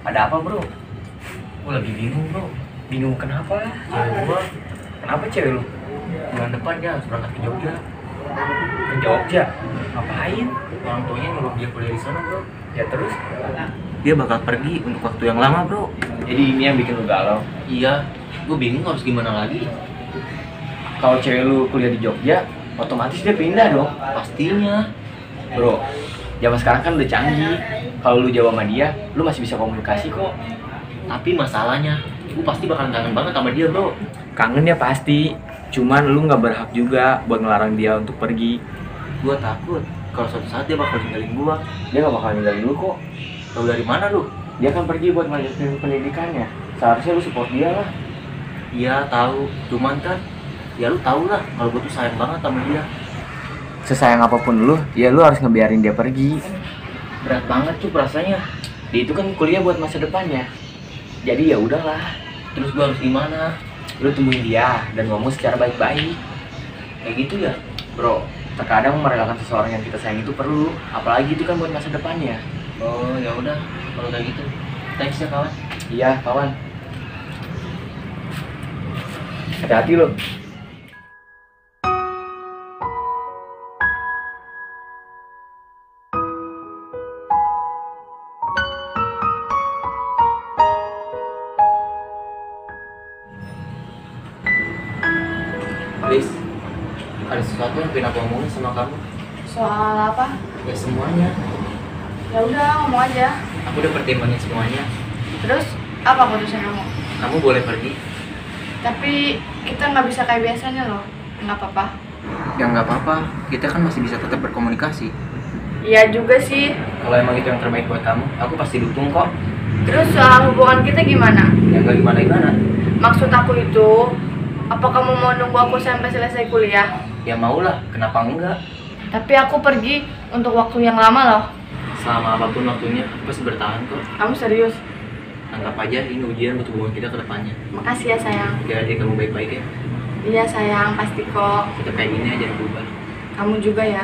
Ada apa bro? Gue lagi bingung bro. Bingung kenapa? Cewek gua Kenapa cewek lu? bulan depan dia harus berangkat ke Jogja. Ke Jogja? Ngapain? Orang tuanya nyuruh dia kuliah di sana bro. Ya terus? Dia bakal pergi untuk waktu yang lama bro. Jadi ini yang bikin lu galau. Iya, gue bingung harus gimana lagi. Kalau cewek lu kuliah di Jogja, otomatis dia pindah dong. Pastinya. Bro, zaman sekarang kan udah canggih. Kalau lu jauh sama dia, lu masih bisa komunikasi kok. Tapi masalahnya, gue pasti bakalan kangen banget sama dia bro. Kangen ya pasti. Cuman lu nggak berhak juga buat ngelarang dia untuk pergi. Gue takut kalau suatu saat dia bakal ninggalin gue. Dia nggak bakal ninggalin lu kok. Tahu dari mana lu? Dia kan pergi buat melanjutkan pendidikannya. Seharusnya lu support dia lah. Iya tahu, cuman kan ya lu tau lah kalau gue tuh sayang banget sama dia. Sesayang apapun lu, ya lu harus ngebiarin dia pergi. Berat banget tuh perasaannya. Dia itu kan kuliah buat masa depannya. Jadi ya udahlah, Terus gue harus gimana? lu temuin dia dan ngomong secara baik-baik. Kayak gitu ya? Bro, terkadang merelakan seseorang yang kita sayang itu perlu, apalagi itu kan buat masa depannya. Oh ya udah, kalau kayak gitu. Thanks ya kawan. Iya, kawan. Hati-hati lo. Liz, ada sesuatu yang pengen aku ngomongin sama kamu. Soal apa? Ya semuanya. Ya udah ngomong aja. Aku udah pertimbangin semuanya. Terus apa keputusan kamu? Kamu boleh pergi. Tapi kita nggak bisa kayak biasanya loh. Nggak apa-apa. Ya nggak apa-apa. Kita kan masih bisa tetap berkomunikasi. Iya juga sih. Kalau emang itu yang terbaik buat kamu, aku pasti dukung kok. Terus soal hubungan kita gimana? Ya nggak gimana-gimana. Maksud aku itu, apa kamu mau nunggu aku sampai selesai kuliah? Ya maulah, kenapa enggak? Tapi aku pergi untuk waktu yang lama loh. Selama apapun waktunya, aku pasti bertahan kok. Kamu serius? Anggap aja ini ujian untuk hubungan kita ke depannya. Makasih ya sayang. Jaga diri kamu baik-baik ya. Iya sayang, pasti kok. Tetap kayak gini aja, jangan berubah. Kamu juga ya.